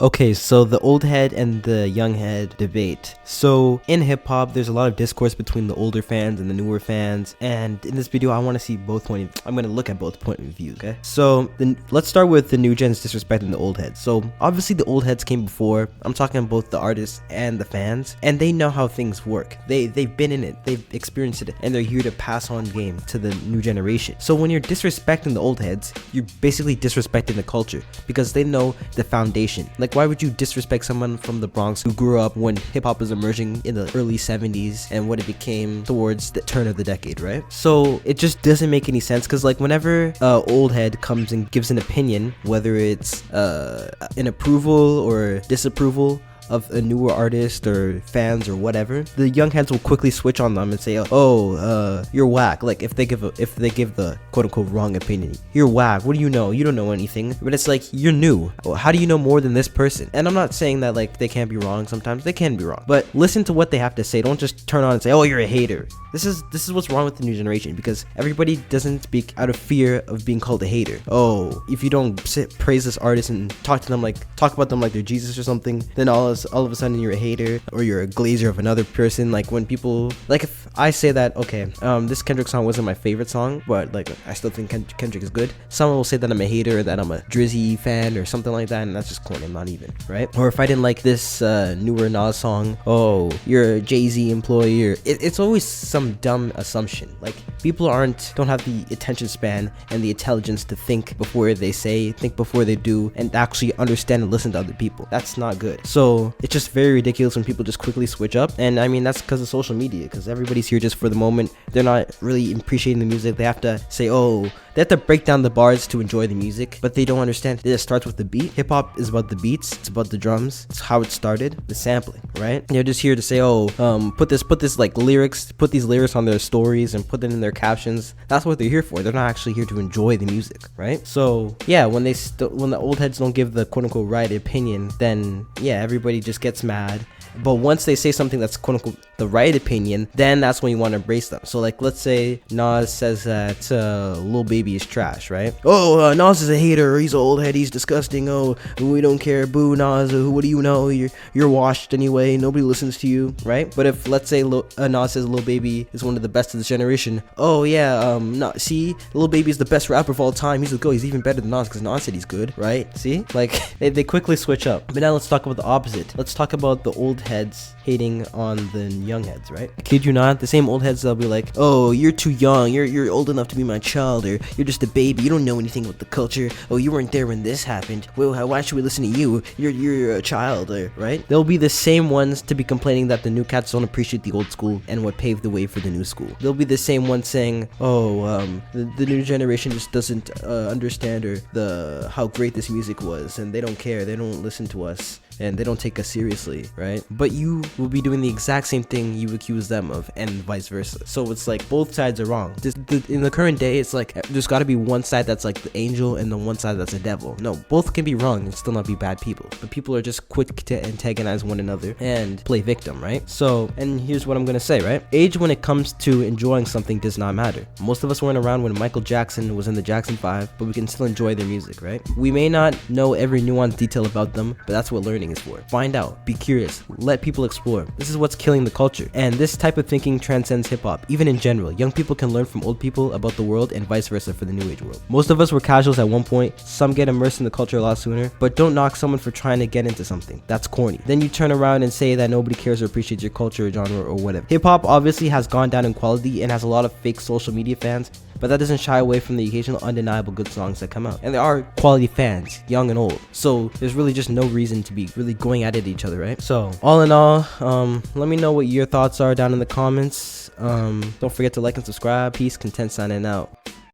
Okay, so the old head and the young head debate. So in hip hop, there's a lot of discourse between the older fans and the newer fans. And in this video, I want to see I'm going to look at both point of view. Okay. So let's start with the new gens disrespecting the old heads. So obviously the old heads came before. I'm talking about both the artists and the fans, and they know how things work. They've been in it. They've experienced it, and they're here to pass on game to the new generation. So when you're disrespecting the old heads, you're basically disrespecting the culture because they know the foundation. Like, why would you disrespect someone from the Bronx who grew up when hip-hop was emerging in the early 70s and what it became towards the turn of the decade, right? So it just doesn't make any sense, because like whenever old head comes and gives an opinion, whether it's an approval or disapproval of a newer artist or fans or whatever, the young heads will quickly switch on them and say, you're whack. Like if they give the quote-unquote wrong opinion, you're whack, what do you know, you don't know anything. But it's like, you're new, how do you know more than this person? And I'm not saying that like they can't be wrong. Sometimes they can be wrong, but listen to what they have to say. Don't just turn on and say, oh, you're a hater. This is what's wrong with the new generation, because everybody doesn't speak out of fear of being called a hater. Oh, if you don't praise this artist and talk about them like they're Jesus or something, then all of a sudden you're a hater or you're a glazer of another person. Like when people, like if I say that, okay, this Kendrick song wasn't my favorite song, but like I still think Kendrick is good, someone will say that I'm a hater, that I'm a Drizzy fan or something like that, and that's just corny. I'm not even, right? Or if I didn't like this newer Nas song, oh, you're a Jay-Z employee, or it's always some dumb assumption. Like people don't have the attention span and the intelligence to think before they say, think before they do, and actually understand and listen to other people. That's not good. So it's just very ridiculous when people just quickly switch up. And I mean, that's because of social media, because everybody's here just for the moment. They're not really appreciating the music. They have to say, they have to break down the bars to enjoy the music, but they don't understand it starts with the beat. Hip hop is about the beats, it's about the drums, it's how it started, the sampling, right? They're just here to say, put this like lyrics, put these lyrics on their stories and put it in their captions. That's what they're here for. They're not actually here to enjoy the music, right? So yeah, when the old heads don't give the quote unquote right opinion, then yeah, everybody just gets mad. But once they say something that's quote unquote the right opinion, then that's when you want to embrace them. So like, let's say Nas says that Lil Baby is trash, right? Nas is a hater, he's an old head, he's disgusting, we don't care, boo Nas, what do you know, you're washed anyway, nobody listens to you, right? But if let's say Nas says Lil Baby is one of the best of this generation, see, Lil Baby is the best rapper of all time, he's even better than Nas because Nas said he's good, right? See, like they quickly switch up. But now let's talk about the opposite. Let's talk about the old heads hating on the young heads, right? I kid you not, the same old heads that'll be like, oh, you're too young, you're old enough to be my child, or you're just a baby, you don't know anything about the culture, oh, you weren't there when this happened, well, why should we listen to you, you're a child, right? They'll be the same ones to be complaining that the new cats don't appreciate the old school and what paved the way for the new school. They'll be the same ones saying, the new generation just doesn't understand how great this music was, and they don't care, they don't listen to us, and they don't take us seriously, right? But you will be doing the exact same thing you accuse them of, and vice versa. So it's like both sides are wrong. In the current day, it's like there's got to be one side that's like the angel and the one side that's a devil. No, both can be wrong and still not be bad people. But people are just quick to antagonize one another and play victim, right? So, and here's what I'm gonna say, right? Age when it comes to enjoying something does not matter. Most of us weren't around when Michael Jackson was in the Jackson 5, but we can still enjoy their music, right? We may not know every nuanced detail about them, but that's what learning is for. Find out, be curious, let people explore. This is what's killing the culture. And this type of thinking transcends hip-hop. Even in general, young people can learn from old people about the world and vice versa for the new age world. Most of us were casuals at one point, some get immersed in the culture a lot sooner, but don't knock someone for trying to get into something. That's corny. Then you turn around and say that nobody cares or appreciates your culture or genre or whatever. Hip-hop obviously has gone down in quality and has a lot of fake social media fans, but that doesn't shy away from the occasional undeniable good songs that come out. And there are quality fans, young and old. So there's really just no reason to be really going at it each other, right? So all in all, let me know what your thoughts are down in the comments. Don't forget to like and subscribe. Peace, content, signing out.